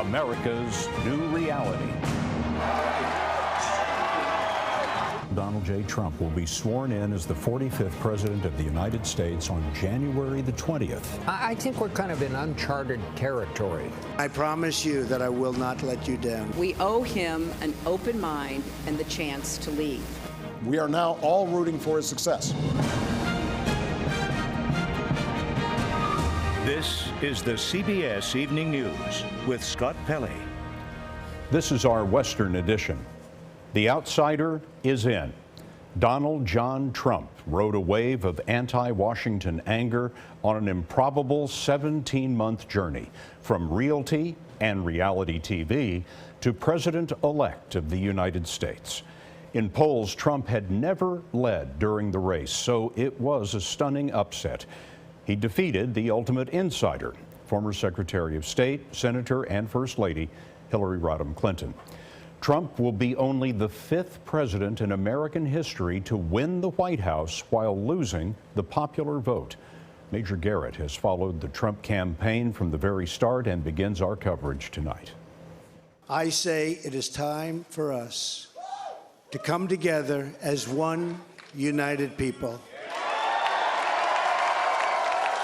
America's new reality. Donald J. Trump will be sworn in as the 45th President of the United States on January the 20th. I think we're kind of in uncharted territory. I promise you that I will not let you down. We owe him an open mind and the chance to lead. We are now all rooting for his success. This is the CBS Evening News with Scott Pelley. This is our Western edition. The outsider is in. Donald John Trump rode a wave of anti-Washington anger on an improbable 17-month journey from realty and reality TV to President-elect of the United States. In polls, Trump had never led during the race, so it was a stunning upset. He defeated the ultimate insider, former Secretary of State, Senator, and First Lady Hillary Rodham Clinton. Trump will be only the 5th president in American history to win the White House while losing the popular vote. Major Garrett has followed the Trump campaign from the very start and begins our coverage tonight. I say it is time for us to come together as one united people.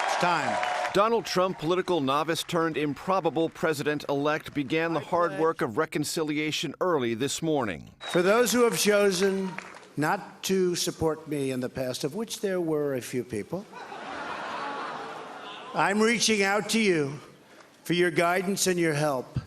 It's time. Donald Trump, political novice turned improbable president-elect, began the hard work of reconciliation early this morning. For those who have chosen not to support me in the past, of which there were a few people, I'm reaching out to you for your guidance and your help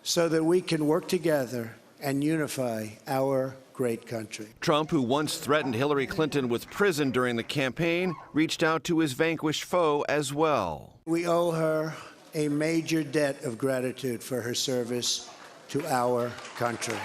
so that we can work together and unify our great country. Trump, who once threatened Hillary Clinton with prison during the campaign, reached out to his vanquished foe as well. We owe her a major debt of gratitude for her service to our country.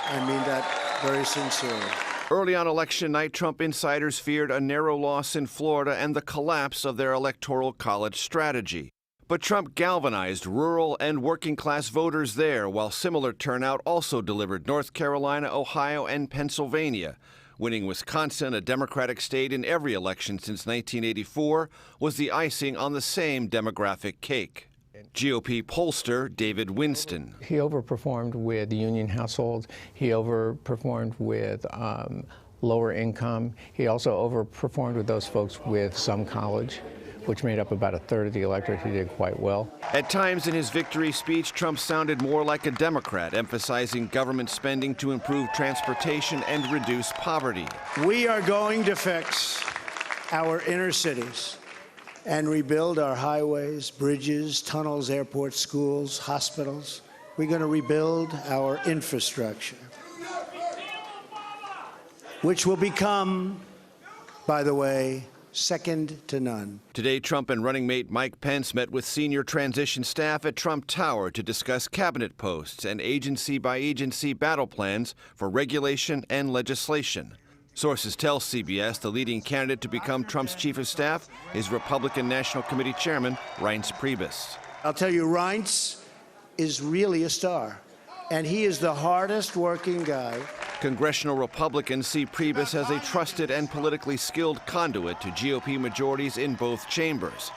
I mean that very sincerely. Early on election night, Trump insiders feared a narrow loss in Florida and the collapse of their electoral college strategy. But Trump galvanized rural and working-class voters there, while similar turnout also delivered North Carolina, Ohio, and Pennsylvania. Winning Wisconsin, a Democratic state in every election since 1984, was the icing on the same demographic cake. GOP pollster David Winston. He overperformed with union households. He overperformed with lower income. He also overperformed with those folks with some college, which made up about a third of the electorate. He did quite well. At times in his victory speech, Trump sounded more like a Democrat, emphasizing government spending to improve transportation and reduce poverty. We are going to fix our inner cities and rebuild our highways, bridges, tunnels, airports, schools, hospitals. We're going to rebuild our infrastructure, which will become, by the way, second to none. Today, Trump and running mate Mike Pence met with senior transition staff at Trump Tower to discuss cabinet posts and agency-by-agency battle plans for regulation and legislation. Sources tell CBS the leading candidate to become Trump's chief of staff is Republican National Committee Chairman Reince Priebus. I'll tell you, Reince is really a star, and he is the hardest working guy. Congressional Republicans see Priebus as a trusted and politically skilled conduit to GOP majorities in both chambers.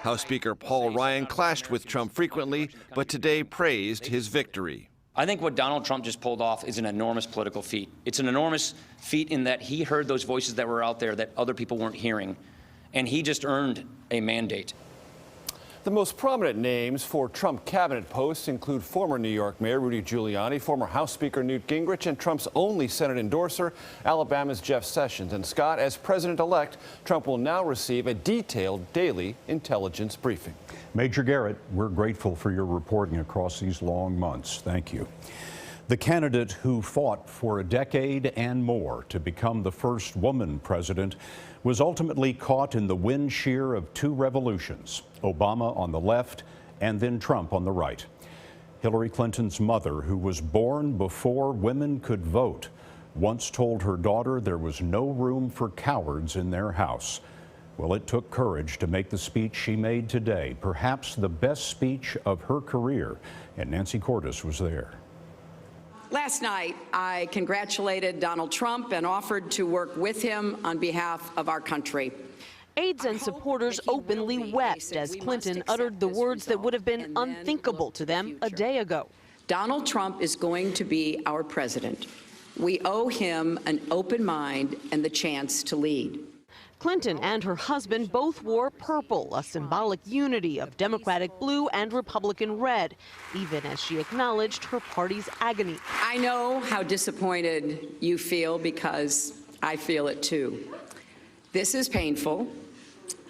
House Speaker Paul Ryan clashed with Trump frequently, but today praised his victory. I think what Donald Trump just pulled off is an enormous political feat. It's an enormous feat in that he heard those voices that were out there that other people weren't hearing, and he just earned a mandate. The most prominent names for Trump cabinet posts include former New York Mayor Rudy Giuliani, former House Speaker Newt Gingrich, and Trump's only Senate endorser, Alabama's Jeff Sessions. And Scott, as president-elect, Trump will now receive a detailed daily intelligence briefing. Major Garrett, we're grateful for your reporting across these long months. Thank you. The candidate who fought for a decade and more to become the first woman president was ultimately caught in the wind shear of two revolutions, Obama on the left and then Trump on the right. Hillary Clinton's mother, who was born before women could vote, once told her daughter there was no room for cowards in their house. Well, it took courage to make the speech she made today, perhaps the best speech of her career, and Nancy Cordes was there. Last night, I congratulated Donald Trump and offered to work with him on behalf of our country. Aides and supporters openly wept as Clinton uttered the words that would have been unthinkable to them a day ago. Donald Trump is going to be our president. We owe him an open mind and the chance to lead. Clinton and her husband both wore purple, a symbolic unity of Democratic blue and Republican red, even as she acknowledged her party's agony. I know how disappointed you feel because I feel it too. This is painful,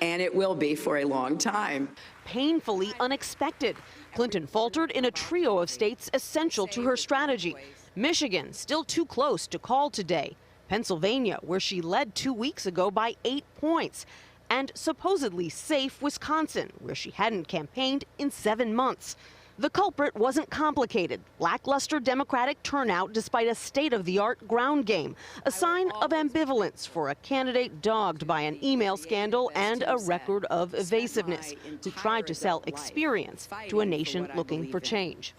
and it will be for a long time. Painfully unexpected. Clinton faltered in a trio of states essential to her strategy. Michigan, still too close to call today. Pennsylvania, where she led 2 weeks ago by 8 points. And supposedly safe Wisconsin, where she hadn't campaigned in 7 months. The culprit wasn't complicated. Lackluster Democratic turnout despite a state-of-the-art ground game. A sign of ambivalence for a candidate dogged by an email scandal and a record of evasiveness, who tried to sell experience to a nation looking for change.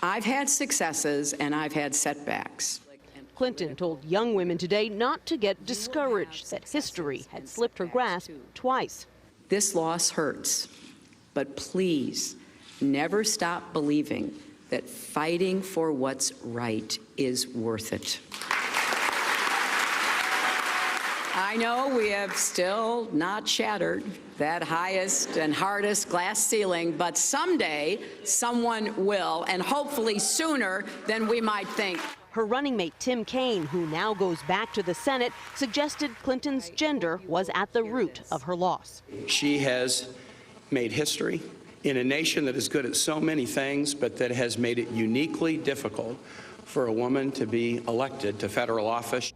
I've had successes and I've had setbacks. Clinton told young women today not to get discouraged, that history had slipped her grasp twice. This loss hurts, but please never stop believing that fighting for what's right is worth it. I know we have still not shattered that highest and hardest glass ceiling, but someday someone will, and hopefully sooner than we might think. Her running mate, Tim Kaine, who now goes back to the Senate, suggested Clinton's gender was at the root of her loss. She has made history in a nation that is good at so many things, but that has made it uniquely difficult for a woman to be elected to federal office.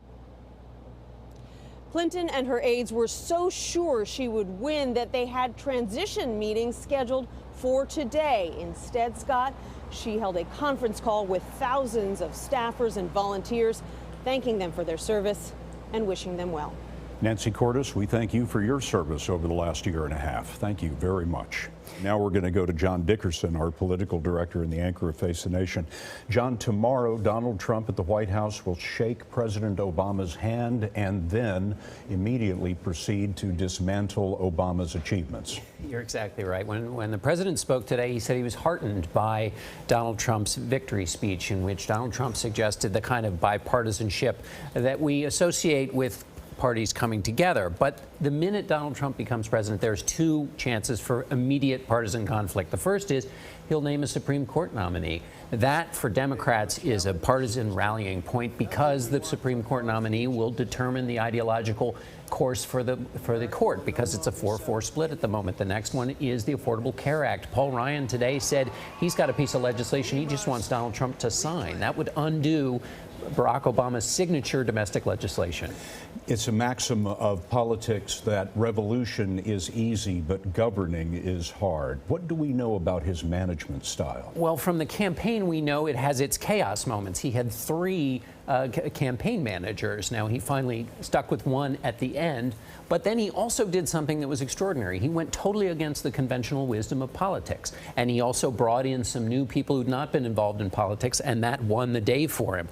Clinton and her aides were so sure she would win that they had transition meetings scheduled for today. Instead, Scott, she held a conference call with thousands of staffers and volunteers, thanking them for their service and wishing them well. Nancy Cordes, we thank you for your service over the last year and a half. Thank you very much. Now we're going to go to John Dickerson, our political director and the anchor of Face the Nation. John, tomorrow Donald Trump at the White House will shake President Obama's hand and then immediately proceed to dismantle Obama's achievements. You're exactly right. When the president spoke today, he said he was heartened by Donald Trump's victory speech, in which Donald Trump suggested the kind of bipartisanship that we associate with parties coming together. But the minute Donald Trump becomes president, there's two chances for immediate partisan conflict. The first is he'll name a Supreme Court nominee. That, for Democrats, is a partisan rallying point because the Supreme Court nominee will determine the ideological course for the court, because it's a 4-4 split at the moment. The next one is the Affordable Care Act. Paul Ryan today said he's got a piece of legislation he just wants Donald Trump to sign. That would undo Barack Obama's signature domestic legislation. It's a maxim of politics that revolution is easy, but governing is hard. What do we know about his management style? Well, from the campaign, we know it has its chaos moments. He had 3 campaign managers. Now, he finally stuck with one at the end, but then he also did something that was extraordinary. He went totally against the conventional wisdom of politics, and he also brought in some new people who'd not been involved in politics, and that won the day for him.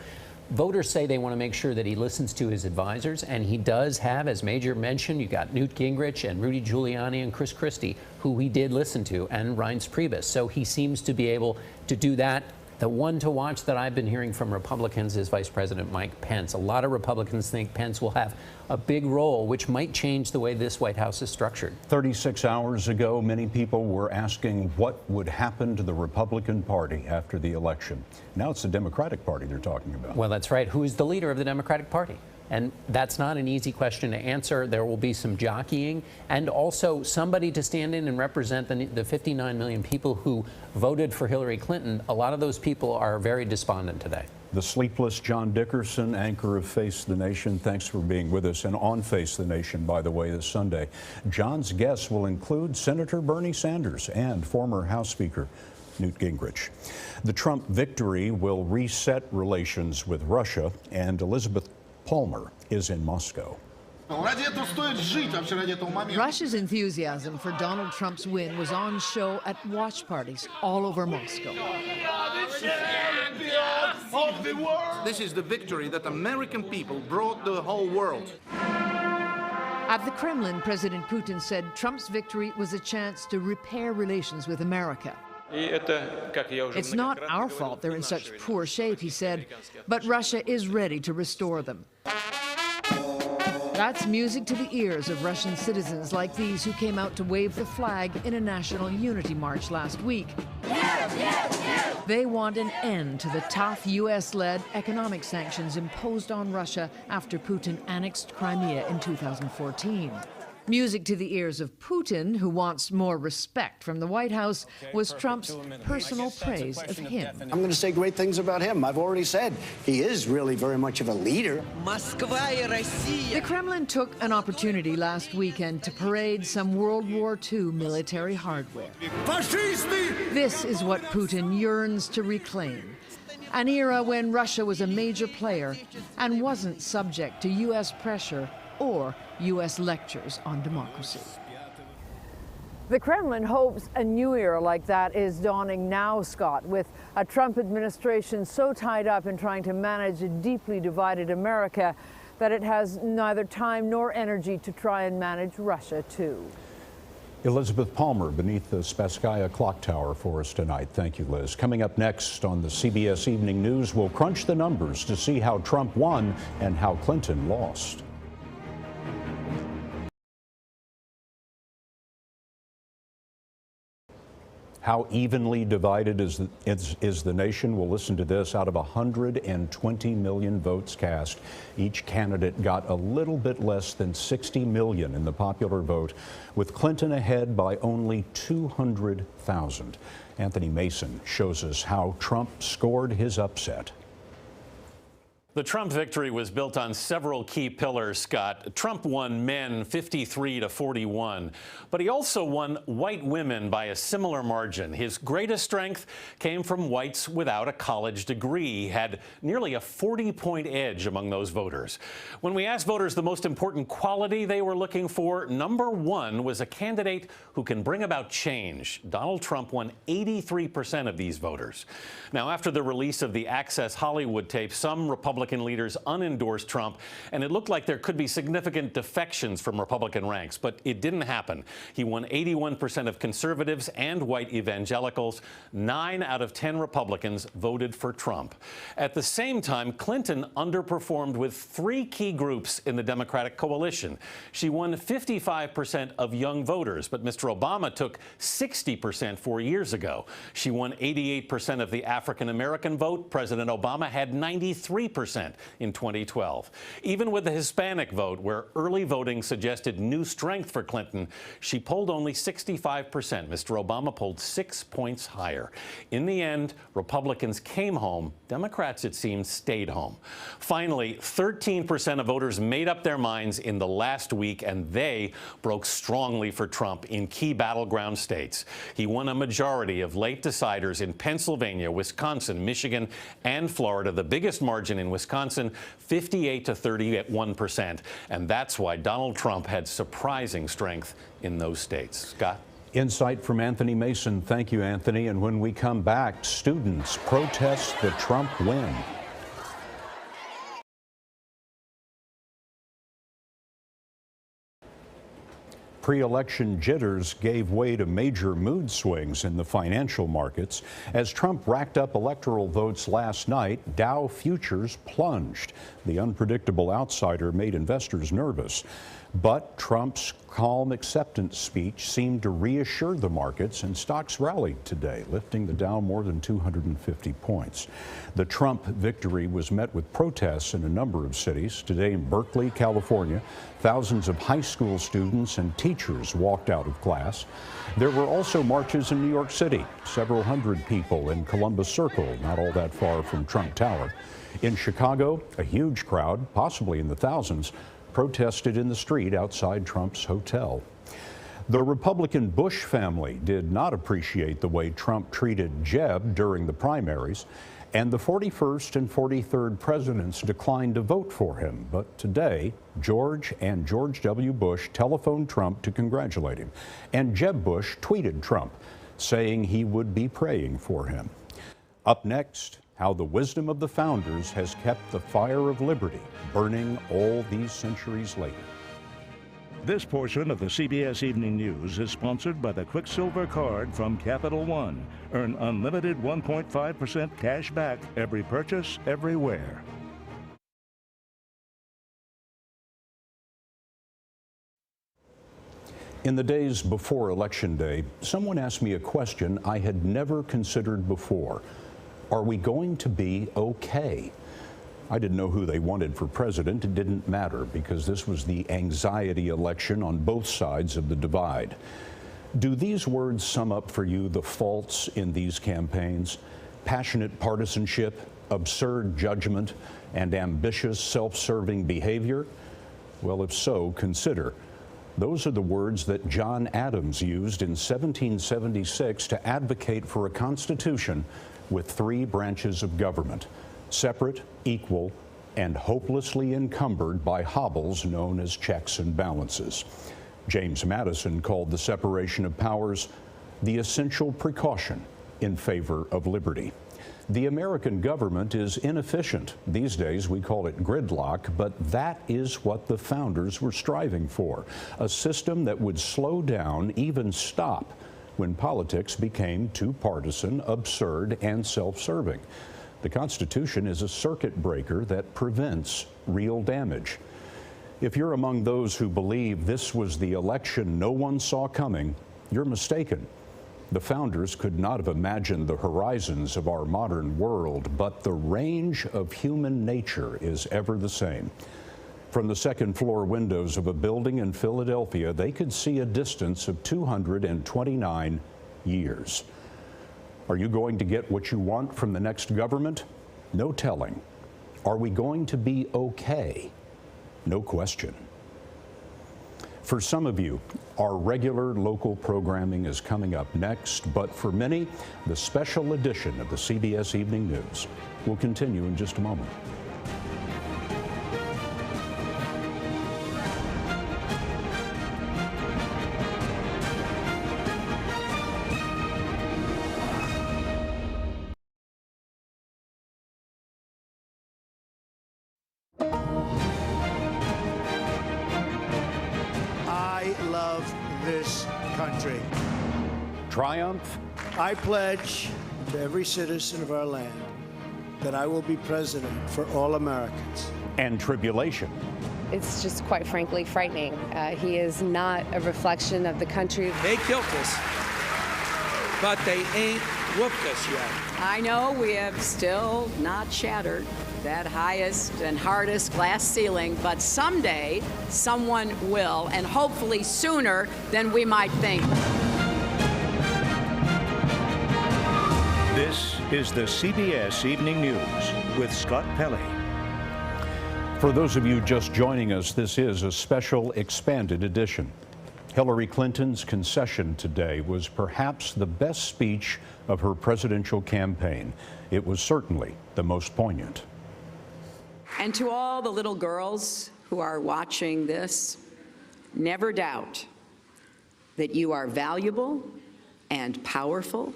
Voters say they want to make sure that he listens to his advisors, and he does have, as Major mentioned, you got Newt Gingrich and Rudy Giuliani and Chris Christie, who he did listen to, and Reince Priebus. So he seems to be able to do that. The one to watch that I've been hearing from Republicans is Vice President Mike Pence. A lot of Republicans think Pence will have a big role, which might change the way this White House is structured. 36 hours ago, many people were asking what would happen to the Republican Party after the election. Now it's the Democratic Party they're talking about. Well, that's right. Who is the leader of the Democratic Party? And that's not an easy question to answer. There will be some jockeying and also somebody to stand in and represent the 59 million people who voted for Hillary Clinton. A lot of those people are very despondent today. The sleepless John Dickerson, anchor of Face the Nation, thanks for being with us. And on Face the Nation, by the way, this Sunday, John's guests will include Senator Bernie Sanders and former House Speaker Newt Gingrich. The Trump victory will reset relations with Russia, and Elizabeth Palmer is in Moscow. Russia's enthusiasm for Donald Trump's win was on show at watch parties all over Moscow. This is the victory that American people brought the whole world. At the Kremlin, President Putin said Trump's victory was a chance to repair relations with America. It's not our fault they're in such poor shape, he said, but Russia is ready to restore them. That's music to the ears of Russian citizens like these who came out to wave the flag in a national unity march last week. They want an end to the tough U.S.-led economic sanctions imposed on Russia after Putin annexed Crimea in 2014. Music to the ears of Putin, who wants more respect from the White House, was Trump's personal praise of him. I'm going to say great things about him. I've already said he is really very much of a leader. The Kremlin took an opportunity last weekend to parade some World War II military hardware. This is what Putin yearns to reclaim. An era when Russia was a major player and wasn't subject to U.S. pressure or U.S. lectures on democracy. The Kremlin hopes a new era like that is dawning now, Scott, with a Trump administration so tied up in trying to manage a deeply divided America that it has neither time nor energy to try and manage Russia, too. Elizabeth Palmer beneath the Spasskaya clock tower for us tonight. Thank you, Liz. Coming up next on the CBS Evening News, we'll crunch the numbers to see how Trump won and how Clinton lost. How evenly divided is the nation? We'll listen to this. Out of 120 million votes cast, each candidate got a little bit less than 60 million in the popular vote, with Clinton ahead by only 200,000. Anthony Mason shows us how Trump scored his upset. The Trump victory was built on several key pillars, Scott. Trump won men 53-41, but he also won white women by a similar margin. His greatest strength came from whites without a college degree. He had nearly a 40-point edge among those voters. When we asked voters the most important quality they were looking for, number one was a candidate who can bring about change. Donald Trump won 83% of these voters. Now, after the release of the Access Hollywood tape, some Republican leaders unendorsed Trump, and it looked like there could be significant defections from Republican ranks, but it didn't happen. He won 81% of conservatives and white evangelicals. 9 out of 10 Republicans voted for Trump. At the same time, Clinton underperformed with 3 key groups in the Democratic coalition. She won 55% of young voters, but Mr. Obama took 60% 4 years ago. She won 88% of the African-American vote. President Obama had 93% in 2012. Even with the Hispanic vote, where early voting suggested new strength for Clinton, she polled only 65%. Mr. Obama polled 6 points higher. In the end, Republicans came home. Democrats, it seems, stayed home. Finally, 13% of voters made up their minds in the last week, and they broke strongly for Trump in key battleground states. He won a majority of late deciders in Pennsylvania, Wisconsin, Michigan, and Florida, the biggest margin in Wisconsin, 58-31%. And that's why Donald Trump had surprising strength in those states. Scott? Insight from Anthony Mason. Thank you, Anthony. And when we come back, students protest the Trump win. Pre-election jitters gave way to major mood swings in the financial markets. As Trump racked up electoral votes last night, Dow futures plunged. The unpredictable outsider made investors nervous. But Trump's calm acceptance speech seemed to reassure the markets, and stocks rallied today, lifting the Dow more than 250 points. The Trump victory was met with protests in a number of cities. Today in Berkeley, California, thousands of high school students and teachers walked out of class. There were also marches in New York City, several hundred people in Columbus Circle, not all that far from Trump Tower. In Chicago, a huge crowd, possibly in the thousands, protested in the street outside Trump's hotel. The Republican Bush family did not appreciate the way Trump treated Jeb during the primaries, and the 41st and 43rd presidents declined to vote for him. But today, George and George W. Bush telephoned Trump to congratulate him, and Jeb Bush tweeted Trump, saying he would be praying for him. Up next, how the wisdom of the founders has kept the fire of liberty burning all these centuries later. This portion of the CBS Evening News is sponsored by the Quicksilver Card from Capital One. Earn unlimited 1.5% cash back every purchase, everywhere. In the days before Election Day, someone asked me a question I had never considered before. Are we going to be okay? I didn't know who they wanted for president. It didn't matter because this was the anxiety election on both sides of the divide. Do these words sum up for you the faults in these campaigns? Passionate partisanship, absurd judgment, and ambitious self-serving behavior? Well, if so, consider. Those are the words that John Adams used in 1776 to advocate for a constitution with three branches of government: separate, equal, and hopelessly encumbered by hobbles known as checks and balances. James Madison called the separation of powers the essential precaution in favor of liberty. The American government is inefficient. These days we call it gridlock, but that is what the founders were striving for, a system that would slow down, even stop, when politics became too partisan, absurd, and self-serving. The Constitution is a circuit breaker that prevents real damage. If you're among those who believe this was the election no one saw coming, you're mistaken. The founders could not have imagined the horizons of our modern world, but the range of human nature is ever the same. From the second-floor windows of a building in Philadelphia, they could see a distance of 229 years. Are you going to get what you want from the next government? No telling. Are we going to be okay? No question. For some of you, our regular local programming is coming up next, but for many, the special edition of the CBS Evening News will continue in just a moment. This country. Triumph. I pledge to every citizen of our land that I will be president for all Americans. And tribulation. It's just quite frankly frightening. He is not a reflection of the country. They killed us, but they ain't whooped us yet. I know we have still not shattered that highest and hardest glass ceiling, but someday someone will, and hopefully sooner than we might think. This is the CBS Evening News with Scott Pelley. For those of you just joining us, this is a special expanded edition. Hillary Clinton's concession today was perhaps the best speech of her presidential campaign. It was certainly the most poignant. And to all the little girls who are watching this, never doubt that you are valuable and powerful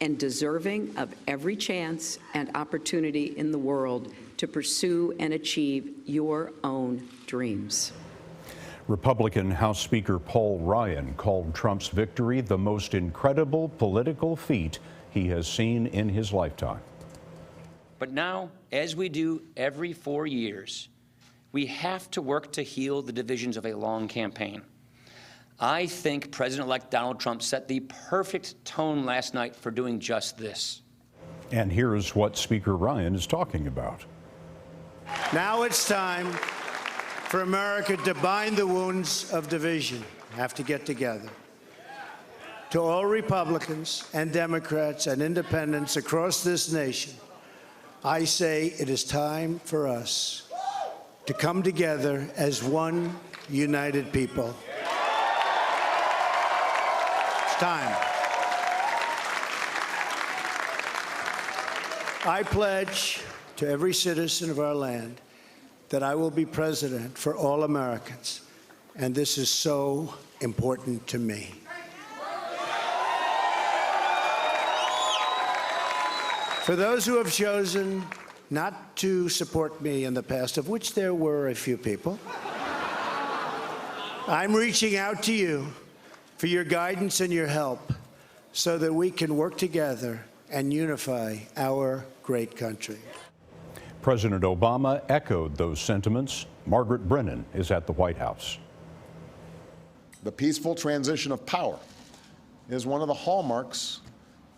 and deserving of every chance and opportunity in the world to pursue and achieve your own dreams. Republican House Speaker Paul Ryan called Trump's victory the most incredible political feat he has seen in his lifetime. But now, as we do every 4 years, we have to work to heal the divisions of a long campaign. I think President-elect Donald Trump set the perfect tone last night for doing just this. And here is what Speaker Ryan is talking about. Now it's time for America to bind the wounds of division. Have to get together. To all Republicans and Democrats and independents across this nation, I say it is time for us to come together as one united people. It's time. I pledge to every citizen of our land that I will be president for all Americans, and this is so important to me. For those who have chosen not to support me in the past, of which there were a few people, I'm reaching out to you for your guidance and your help so that we can work together and unify our great country. President Obama echoed those sentiments. Margaret Brennan is at the White House. The peaceful transition of power is one of the hallmarks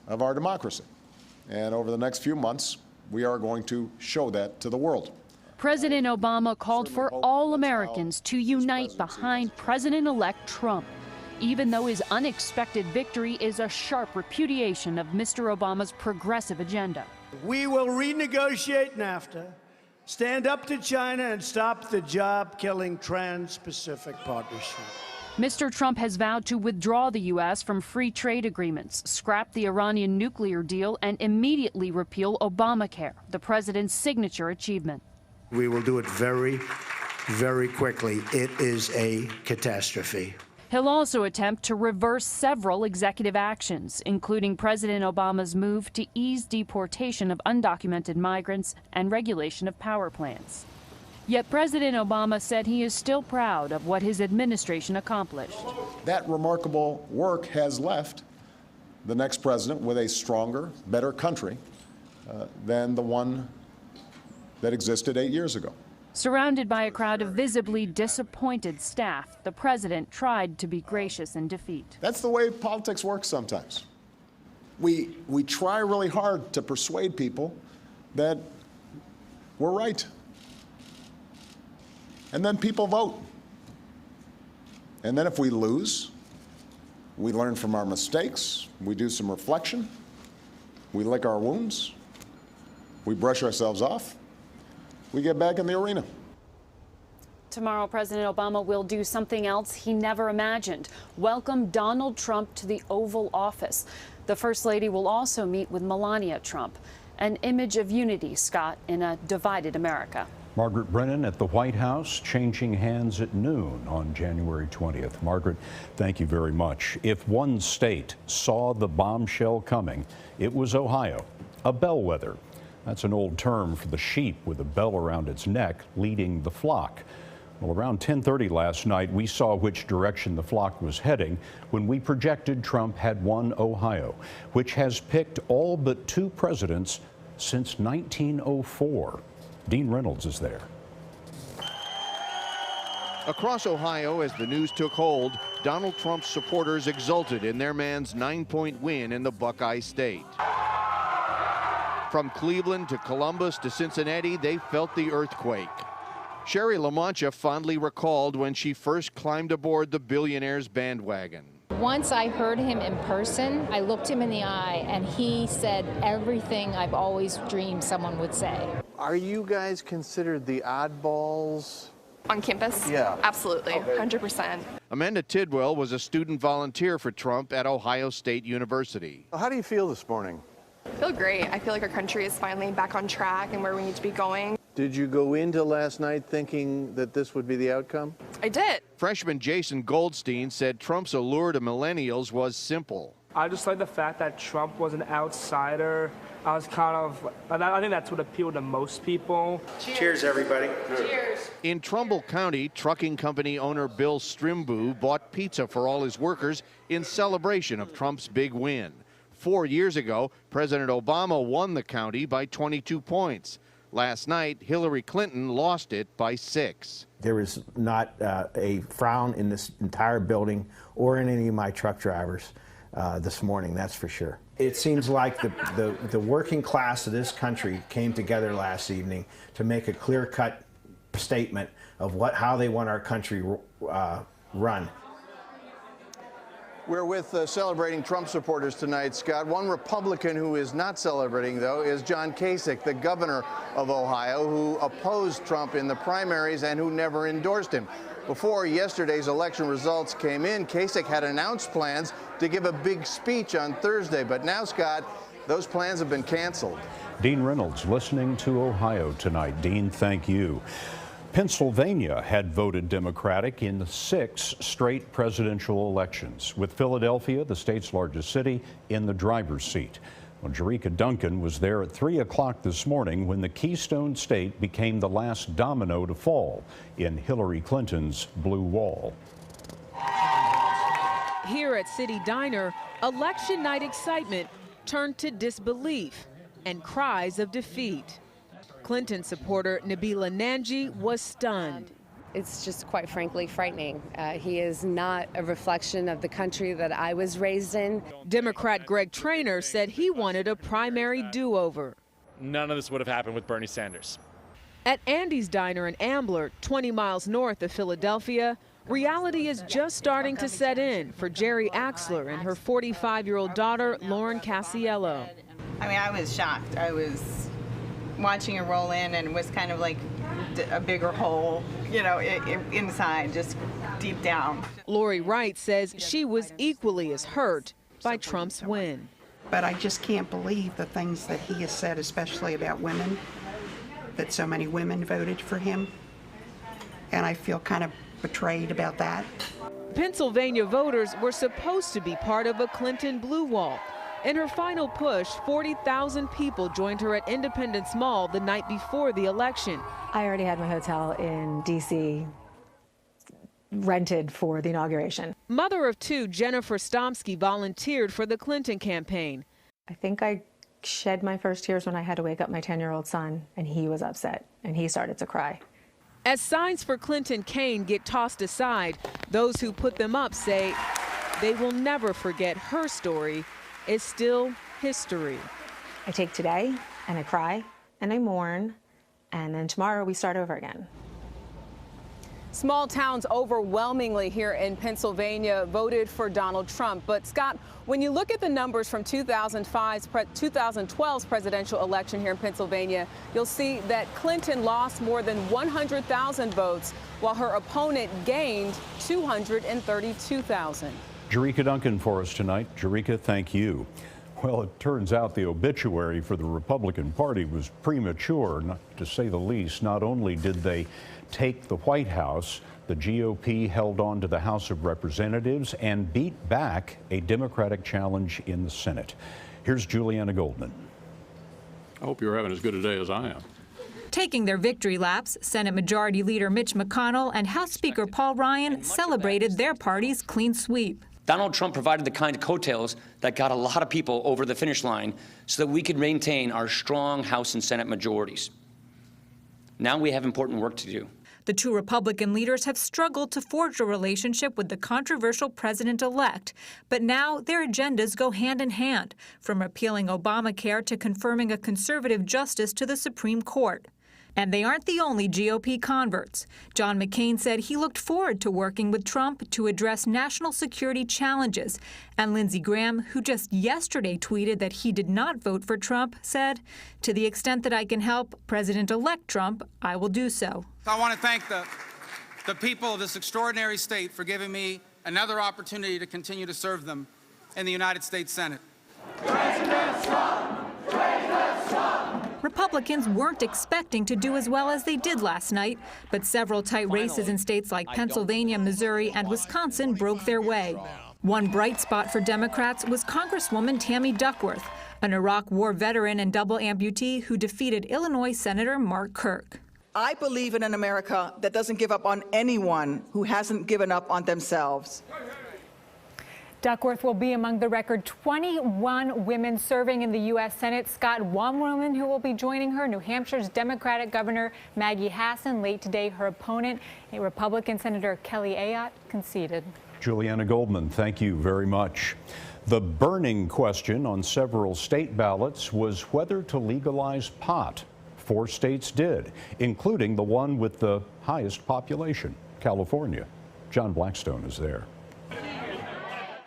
of our democracy. And over the next few months, we are going to show that to the world. President Obama called for all Americans to unite behind President-elect Trump, even though his unexpected victory is a sharp repudiation of Mr. Obama's progressive agenda. We will renegotiate NAFTA, stand up to China, and stop the job-killing Trans-Pacific Partnership. Mr. Trump has vowed to withdraw the U.S. from free trade agreements, scrap the Iranian nuclear deal, and immediately repeal Obamacare, the president's signature achievement. We will do it very, very quickly. It is a catastrophe. He'll also attempt to reverse several executive actions, including President Obama's move to ease deportation of undocumented migrants and regulation of power plants. Yet President Obama said he is still proud of what his administration accomplished. That remarkable work has left the next president with a stronger, better country than the one that existed 8 years ago. Surrounded by a crowd of visibly disappointed staff, the president tried to be gracious in defeat. That's the way politics works sometimes. We try really hard to persuade people that we're right. And then people vote. And then if we lose, we learn from our mistakes, we do some reflection, we lick our wounds, we brush ourselves off, we get back in the arena. Tomorrow, President Obama will do something else he never imagined: welcome Donald Trump to the Oval Office. The First Lady will also meet with Melania Trump, an image of unity, Scott, in a divided America. Margaret Brennan at the White House, changing hands at noon on January 20th. Margaret, thank you very much. If one state saw the bombshell coming, it was Ohio, a bellwether. That's an old term for the sheep with a bell around its neck leading the flock. Well, around 10:30 last night, we saw which direction the flock was heading when we projected Trump had won Ohio, which has picked all but 2 presidents since 1904. Dean Reynolds is there. Across Ohio, as the news took hold, Donald Trump's supporters exulted in their man's 9-point win in the Buckeye State. From Cleveland to Columbus to Cincinnati, they felt the earthquake. Sherry LaMancha fondly recalled when she first climbed aboard the billionaire's bandwagon. Once I heard him in person, I looked him in the eye, and he said everything I've always dreamed someone would say. Are you guys considered the oddballs? On campus? Yeah. Absolutely, 100%. Amanda Tidwell was a student volunteer for Trump at Ohio State University. How do you feel this morning? I feel great. I feel like our country is finally back on track and where we need to be going. Did you go into last night thinking that this would be the outcome? I did. Freshman Jason Goldstein said Trump's allure to millennials was simple. I just like the fact that Trump was an outsider. I think that's what appealed to most people. Cheers, everybody. Cheers. In Trumbull County, trucking company owner Bill Strimbu bought pizza for all his workers in celebration of Trump's big win. 4 years ago, President Obama won the county by 22 points. Last night, Hillary Clinton lost it by 6. There was not a frown in this entire building or in any of my truck drivers this morning, that's for sure. It seems like the working class of this country came together last evening to make a clear-cut statement of how they want our country run. We're with celebrating Trump supporters tonight, Scott. One Republican who is not celebrating, though, is John Kasich, the governor of Ohio, who opposed Trump in the primaries and who never endorsed him. Before yesterday's election results came in, Kasich had announced plans to give a big speech on Thursday. But now, Scott, those plans have been canceled. Dean Reynolds listening to Ohio tonight. Dean, thank you. Pennsylvania had voted Democratic in 6 straight presidential elections, with Philadelphia, the state's largest city, in the driver's seat. Well, Jerika Duncan was there at 3 o'clock this morning when the Keystone State became the last domino to fall in Hillary Clinton's blue wall. Here at City Diner, election night excitement turned to disbelief and cries of defeat. Clinton supporter Nabila Nanji was stunned. It's just quite frankly frightening. He is not a reflection of the country that I was raised in. Democrat Greg Traynor said he wanted a primary do-over. None of this would have happened with Bernie Sanders. At Andy's Diner in Ambler, 20 miles north of Philadelphia, reality is just starting to set in for Jerry Axler and her 45-year-old daughter, Lauren Casiello. I mean, I was shocked. I was watching it roll in, and it was kind of like a bigger hole, you know, inside, just deep down. Lori Wright says she was equally as hurt by Trump's win. But I just can't believe the things that he has said, especially about women, that so many women voted for him. And I feel kind of betrayed about that. Pennsylvania voters were supposed to be part of a Clinton blue wall. In her final push, 40,000 people joined her at Independence Mall the night before the election. I already had my hotel in D.C. rented for the inauguration. Mother of two, Jennifer Stomsky, volunteered for the Clinton campaign. I think I shed my first tears when I had to wake up my 10-year-old son, and he was upset, and he started to cry. As signs for Clinton-Kane get tossed aside, those who put them up say they will never forget her story is still history. I take today, and I cry, and I mourn, and then tomorrow we start over again. Small towns overwhelmingly here in Pennsylvania voted for Donald Trump. But Scott, when you look at the numbers from 2012's presidential election here in Pennsylvania, you'll see that Clinton lost more than 100,000 votes, while her opponent gained 232,000. Jerika Duncan for us tonight. Jerika, thank you. Well, it turns out the obituary for the Republican Party was premature, to say the least. Not only did they take the White House, the GOP held on to the House of Representatives and beat back a Democratic challenge in the Senate. Here's Juliana Goldman. I hope you're having as good a day as I am. Taking their victory laps, Senate Majority Leader Mitch McConnell and House Speaker Paul Ryan celebrated their party's clean sweep. Donald Trump provided the kind of coattails that got a lot of people over the finish line so that we could maintain our strong House and Senate majorities. Now we have important work to do. The two Republican leaders have struggled to forge a relationship with the controversial president-elect, but now their agendas go hand in hand, from repealing Obamacare to confirming a conservative justice to the Supreme Court. And they aren't the only GOP converts. John McCain said he looked forward to working with Trump to address national security challenges. And Lindsey Graham, who just yesterday tweeted that he did not vote for Trump, said, "To the extent that I can help President-elect Trump, I will do so." I want to thank the people of this extraordinary state for giving me another opportunity to continue to serve them in the United States Senate. President Trump! President Trump! Republicans weren't expecting to do as well as they did last night, but several tight races in states like Pennsylvania, Missouri, and Wisconsin broke their way. One bright spot for Democrats was Congresswoman Tammy Duckworth, an Iraq War veteran and double amputee who defeated Illinois Senator Mark Kirk. I believe in an America that doesn't give up on anyone who hasn't given up on themselves. Duckworth will be among the record 21 women serving in the U.S. Senate. Scott, one woman who will be joining her, New Hampshire's Democratic Governor Maggie Hassan. Late today, her opponent, a Republican Senator Kelly Ayotte, conceded. Juliana Goldman, thank you very much. The burning question on several state ballots was whether to legalize pot. 4 states did, including the one with the highest population, California. John Blackstone is there.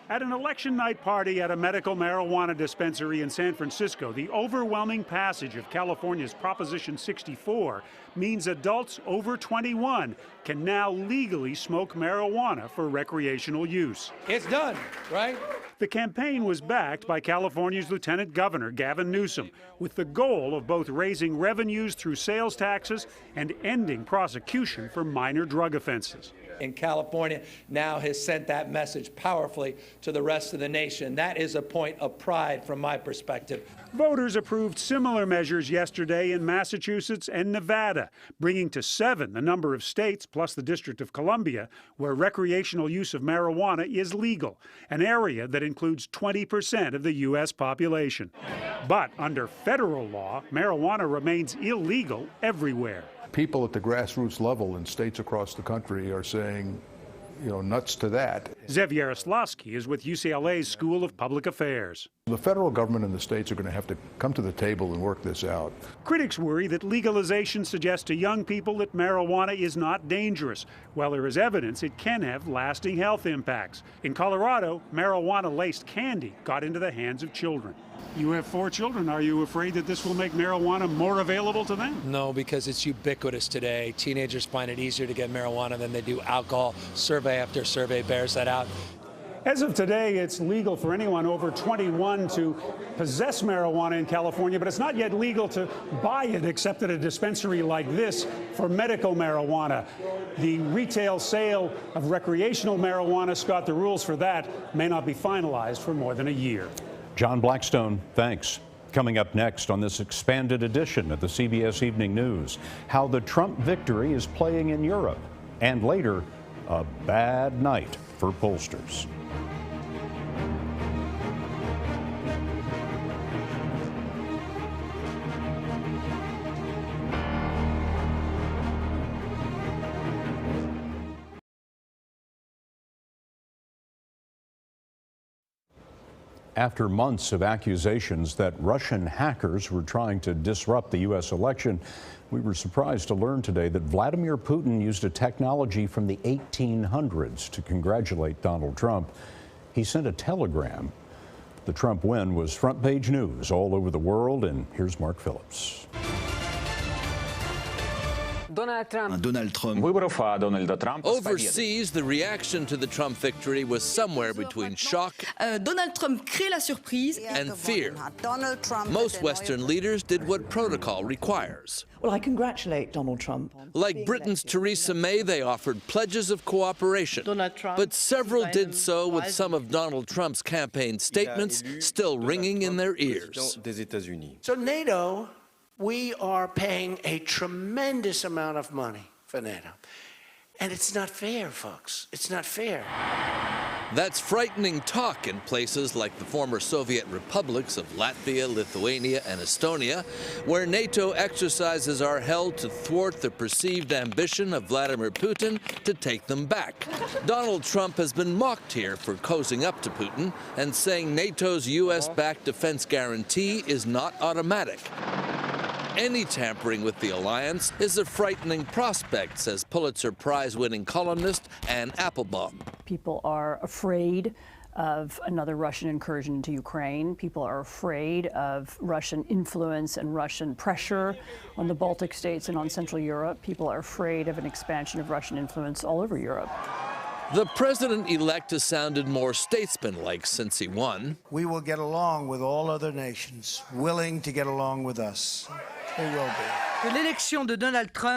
At an election night party at a medical marijuana dispensary in San Francisco, the overwhelming passage of California's Proposition 64 means adults over 21 can now legally smoke marijuana for recreational use. It's done, right? The campaign was backed by California's Lieutenant Governor Gavin Newsom, with the goal of both raising revenues through sales taxes and ending prosecution for minor drug offenses. in California now has sent that message powerfully to the rest of the nation. That is a point of pride from my perspective. Voters approved similar measures yesterday in Massachusetts and Nevada, bringing to 7 the number of states, plus the District of Columbia, where recreational use of marijuana is legal, an area that includes 20% of the U.S. population. But under federal law, marijuana remains illegal everywhere. People at the grassroots level in states across the country are saying, you know, nuts to that. Zev Yaroslavsky is with UCLA's School of Public Affairs. The federal government and the states are going to have to come to the table and work this out. Critics worry that legalization suggests to young people that marijuana is not dangerous, while there is evidence it can have lasting health impacts. In Colorado, marijuana-laced candy got into the hands of children. You have 4 children. Are you afraid that this will make marijuana more available to them? No, because it's ubiquitous today. Teenagers find it easier to get marijuana than they do alcohol. Survey after survey bears that out. As of today, it's legal for anyone over 21 to possess marijuana in California, but it's not yet legal to buy it except at a dispensary like this for medical marijuana. The retail sale of recreational marijuana, Scott, the rules for that may not be finalized for more than a year. John Blackstone, thanks. Coming up next on this expanded edition of the CBS Evening News, how the Trump victory is playing in Europe, and later, a bad night for pollsters. After months of accusations that Russian hackers were trying to disrupt the U.S. election, we were surprised to learn today that Vladimir Putin used a technology from the 1800s to congratulate Donald Trump. He sent a telegram. The Trump win was front-page news all over the world, and here's Mark Phillips. Overseas, the reaction to the Trump victory was somewhere between shock and fear. Most Western leaders did what protocol requires. Well, I congratulate Donald Trump. Like Britain's Theresa May, they offered pledges of cooperation. But several did so with some of Donald Trump's campaign statements still ringing in their ears. So NATO, we are paying a tremendous amount of money for NATO. And it's not fair, folks. It's not fair. That's frightening talk in places like the former Soviet republics of Latvia, Lithuania, and Estonia, where NATO exercises are held to thwart the perceived ambition of Vladimir Putin to take them back. Donald Trump has been mocked here for cozying up to Putin and saying NATO's U.S.-backed defense guarantee is not automatic. Any tampering with the alliance is a frightening prospect, says Pulitzer Prize-winning columnist Ann Applebaum. People are afraid of another Russian incursion into Ukraine. People are afraid of Russian influence and Russian pressure on the Baltic states and on Central Europe. People are afraid of an expansion of Russian influence all over Europe. The president-elect has sounded more statesman-like since he won. We will get along with all other nations, willing to get along with us. We will be.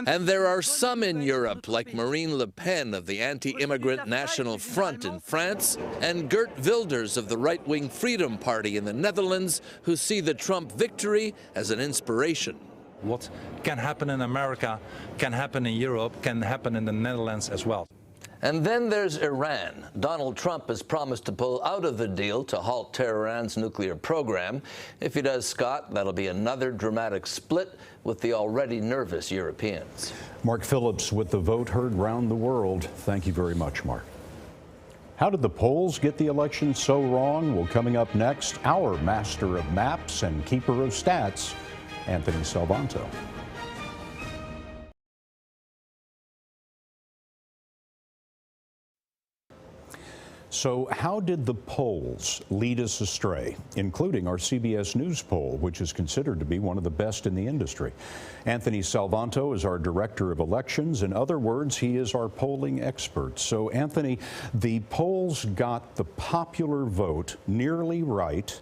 And there are some in Europe, like Marine Le Pen of the anti-immigrant National Front in France, and Geert Wilders of the right-wing Freedom Party in the Netherlands, who see the Trump victory as an inspiration. What can happen in America can happen in Europe, can happen in the Netherlands as well. And then there's Iran. Donald Trump has promised to pull out of the deal to halt Tehran's nuclear program. If he does, Scott, that'll be another dramatic split with the already nervous Europeans. Mark Phillips with the vote heard round the world. Thank you very much, Mark. How did the polls get the election so wrong? Well, coming up next, our master of maps and keeper of stats, Anthony Salvanto. So how did the polls lead us astray, including our CBS News poll, which is considered to be one of the best in the industry? Anthony Salvanto is our director of elections. In other words, he is our polling expert. So, Anthony, the polls got the popular vote nearly right,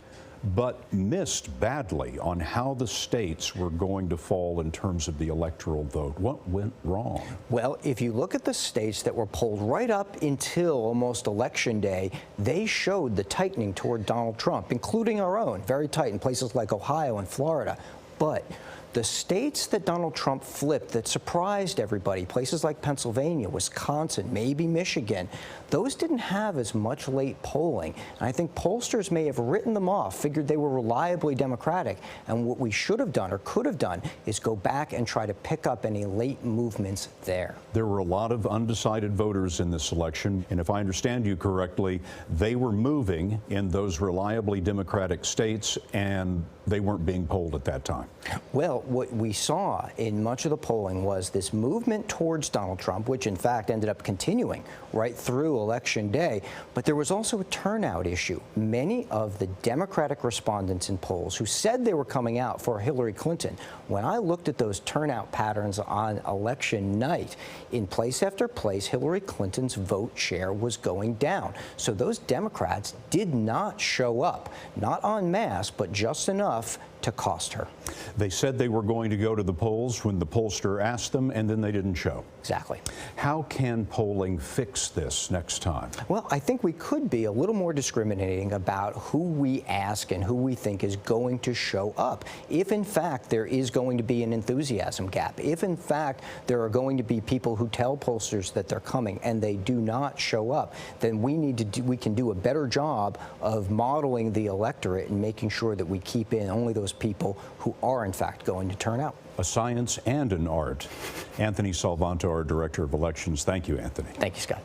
but missed badly on how the states were going to fall in terms of the electoral vote. What went wrong? Well, if you look at the states that were polled right up until almost Election Day, they showed the tightening toward Donald Trump, including our own, very tight in places like Ohio and Florida. But the states that Donald Trump flipped that surprised everybody, places like Pennsylvania, Wisconsin, maybe Michigan, those didn't have as much late polling. And I think pollsters may have written them off, figured they were reliably Democratic. And what we should have done or could have done is go back and try to pick up any late movements there. There were a lot of undecided voters in this election, and if I understand you correctly, they were moving in those reliably Democratic states, and they weren't being polled at that time. Well, what we saw in much of the polling was this movement towards Donald Trump, which in fact ended up continuing right through Election Day. But there was also a turnout issue. Many of the Democratic respondents in polls who said they were coming out for Hillary Clinton, when I looked at those turnout patterns on election night, in place after place, Hillary Clinton's vote share was going down. So those Democrats did not show up, not en masse, but just enough to cost her. They said they were going to go to the polls when the pollster asked them, and then they didn't show. Exactly. How can polling fix this next time? Well, I think we could be a little more discriminating about who we ask and who we think is going to show up. If, in fact, there is going to be an enthusiasm gap, if, in fact, there are going to be people who tell pollsters that they're coming and they do not show up, then we can do a better job of modeling the electorate and making sure that we keep in only those people who are, in fact, going to turn out. A science and an art. Anthony Salvanto, our Director of Elections. Thank you, Anthony. Thank you, Scott.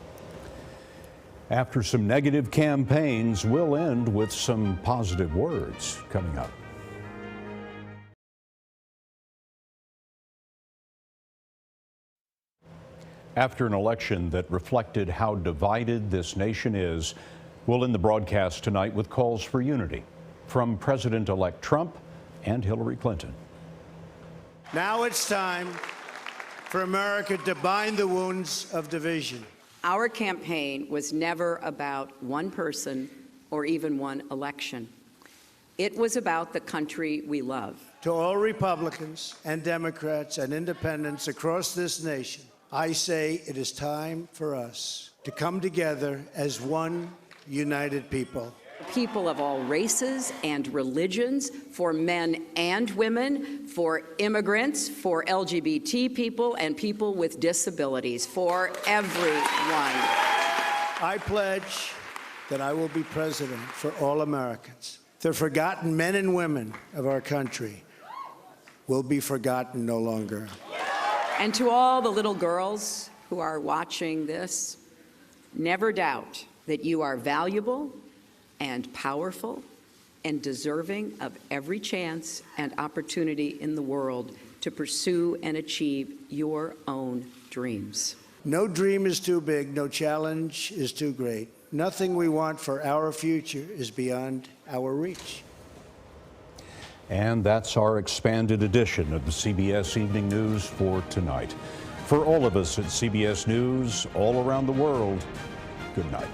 After some negative campaigns, we'll end with some positive words coming up. After an election that reflected how divided this nation is, we'll end the broadcast tonight with calls for unity from President-elect Trump and Hillary Clinton. Now it's time for America to bind the wounds of division. Our campaign was never about one person or even one election. It was about the country we love. To all Republicans and Democrats and independents across this nation, I say it is time for us to come together as one united people. People of all races and religions, for men and women, for immigrants, for LGBT people and people with disabilities, for everyone. I pledge that I will be president for all Americans. The forgotten men and women of our country will be forgotten no longer. And to all the little girls who are watching this, never doubt that you are valuable and powerful and deserving of every chance and opportunity in the world to pursue and achieve your own dreams. No dream is too big, no challenge is too great. Nothing we want for our future is beyond our reach. And that's our expanded edition of the CBS Evening News for tonight. For all of us at CBS News, all around the world, good night.